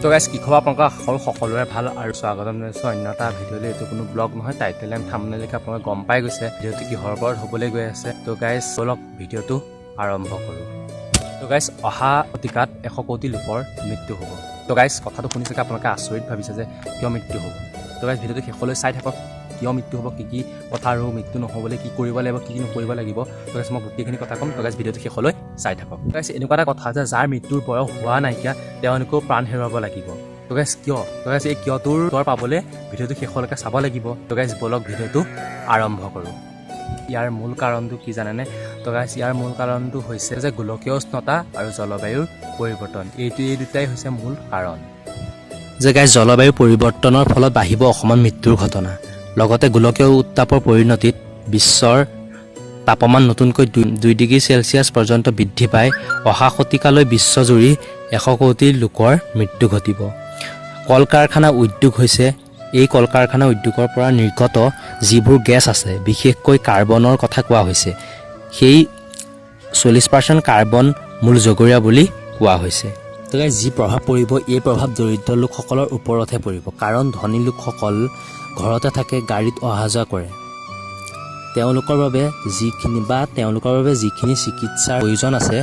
তো গাইজ কি খবৰ আপোনালোকৰ সকলোৰে ভাল আৰু স্বাগতম জনাইছোঁ অন্য এটা ভিডিঅ'লৈ। এইটো কোনো ব্লগ নহয়, টাইটেল এণ্ড থাম্বনেইল লিখা আপোনালোকে গম পাই গৈছে ভিডিঅ'টো কিহৰ ওপৰত হ'বলৈ গৈ আছে। তো গাইজ বলক ভিডিঅ'টো আৰম্ভ কৰোঁ। তো গাইজ অহা শতিকাত 100 কোটি লোকৰ মৃত্যু হ'ব। তো গাইজ কথাটো শুনি চাগে আপোনালোকে আচৰিত ভাবিছে যে কিয় মৃত্যু হ'ব। তো গাইজ ভিডিঅ'টো শেষলৈ চাই থাকক, কিয় মৃত্যু হ'ব, কি কথা আৰু মৃত্যু নহ'বলৈ কি কৰিব লাগিব, কি নকৰিব লাগিব। তো গাইজ মই গোটেইখিনি কথা ক'ম। তো গাইজ ভিডিঅ'টো শেষলৈ চাই থাকক। তো গাইজ এনেকুৱা এটা কথা যে যাৰ মৃত্যুৰ বয়স হোৱা নাইকিয়া তেওঁলোকেও প্ৰাণ হেৰুৱাব লাগিব। তো গাইজ কিয়? তো গাইজ এই কিয়টোৰ উত্তৰ পাবলৈ ভিডিঅ'টো শেষলৈকে চাব লাগিব। তো গাইজ বলক ভিডিঅ'টো আৰম্ভ কৰোঁ। ইয়াৰ মূল কাৰণটো কি জানেনে? তো গাইজ ইয়াৰ মূল কাৰণটো হৈছে যে গোলকীয় উষ্ণতা আৰু জলবায়ুৰ পৰিৱৰ্তন। এই দুটাই হৈছে মূল কাৰণ। যে গাইজ জলবায়ু পৰিৱৰ্তনৰ ফলত বাঢ়িব অসমত মৃত্যুৰ ঘটনা। লগতে গোলকীয় উত্তাপৰ পৰিণতিত বিশ্বৰ তাপমান নতুনকৈ 2 ডিগ্ৰী চেলছিয়াছ পৰ্যন্ত বৃদ্ধি পাই অহা শতিকালৈ বিশ্বজুৰি 100 কোটি লোকৰ মৃত্যু ঘটিব। কল কাৰখানা উদ্যোগ হৈছে এই কল কাৰখানা উদ্যোগৰ পৰা নিৰ্গত যিবোৰ গেছ আছে, বিশেষকৈ কাৰ্বনৰ কথা কোৱা হৈছে, সেই 40% কাৰ্বন মূল জগৰীয়া বুলি কোৱা হৈছে। গতিকে যি প্ৰভাৱ পৰিব, এই প্ৰভাৱ দৰিদ্ৰ লোকসকলৰ ওপৰতহে পৰিব। কাৰণ ধনী লোকসকল ঘৰতে থাকে, গাড়ীত অহা যোৱা কৰে। তেওঁলোকৰ বাবে যিখিনি চিকিৎসাৰ প্ৰয়োজন আছে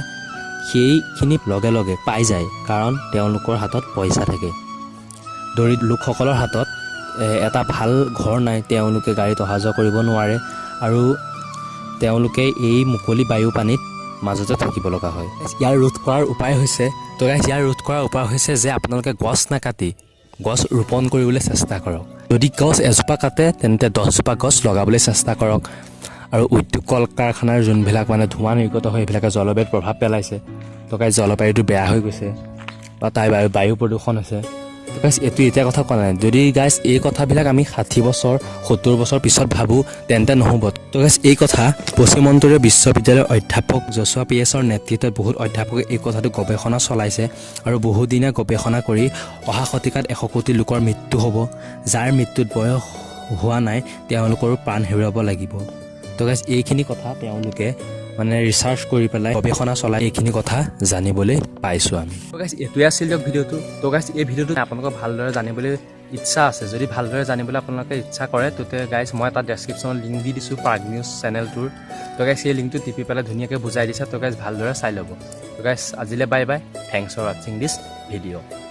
সেইখিনি লগে লগে পাই যায়, কাৰণ তেওঁলোকৰ হাতত পইচা থাকে। দৰিদ্ৰ লোকসকলৰ হাতত এটা ভাল ঘৰ নাই, তেওঁলোকে গাড়ীত অহা যোৱা কৰিব নোৱাৰে আৰু তেওঁলোকে এই মুকলি বায়ু পানীত মাজতে থাকিব লগা হয়। ইয়াৰ ৰোধ কৰাৰ উপায় হৈছে যে আপোনালোকে গছ নাকাটি গছ ৰোপণ কৰিবলৈ চেষ্টা কৰক। যদি গছ এজোপা কাটে তেন্তে 10জোপা গছ লগাবলৈ চেষ্টা কৰক। আৰু উদ্যোগ কল কাৰখানাৰ যোনবিলাক ধোঁৱা নিৰ্গত হয় সেইবিলাকে জলবায়ুত প্ৰভাৱ পেলাইছে। তো গাইজ জলবায়ুটো বেয়া হৈ গৈছে বা বায়ু প্ৰদূষণ হৈছে। তো গাইজ এইটো এতিয়া কথা কোৱা নাই। যদি গাইজ এই কথাবিলাক আমি 60 বছৰ 70 বছৰ পিছত ভাবোঁ তেন্তে নহ'ব। তো গাইজ এই কথা পশ্চিম মন্ত্ৰীয় বিশ্ববিদ্যালয়ৰ অধ্যাপক জছোৱা PS-ৰ নেতৃত্বত বহুত অধ্যাপকে এই কথাটো গৱেষণা চলাইছে আৰু বহুদিনীয়া গৱেষণা কৰি অহা শতিকাত 100 কোটি লোকৰ মৃত্যু হ'ব। যাৰ মৃত্যুত বয়স হোৱা নাই তেওঁলোকৰো প্ৰাণ হেৰুৱাব লাগিব। তো গাইজ এইখিনি কথা তেওঁলোকে ৰিচাৰ্চ কৰি পেলাই গৱেষণা চলাই এইখিনি কথা জানিবলৈ পাইছোঁ আমি। তো গাইজ এইটোৱে আছিল দিয়ক ভিডিঅ'টো। তো গাইজ এই ভিডিঅ'টো আপোনালোকক ভালদৰে জানিবলৈ ইচ্ছা আছে, যদি ভালদৰে জানিবলৈ আপোনালোকে ইচ্ছা কৰে তেতিয়া গাইজ মই এটা ডেছক্ৰিপশ্যনত লিংক দি দিছোঁ প্ৰাগ নিউজ চেনেলটোৰ। তো গাইজ সেই লিংকটো টিপি পেলাই ধুনীয়াকৈ বুজাই দিছে। তো গাইজ ভালদৰে চাই ল'ব। তো গাইজ আজিলৈ বাই বাই। থেংকছ ফৰ ৱাচিং দিছ ভিডিঅ'।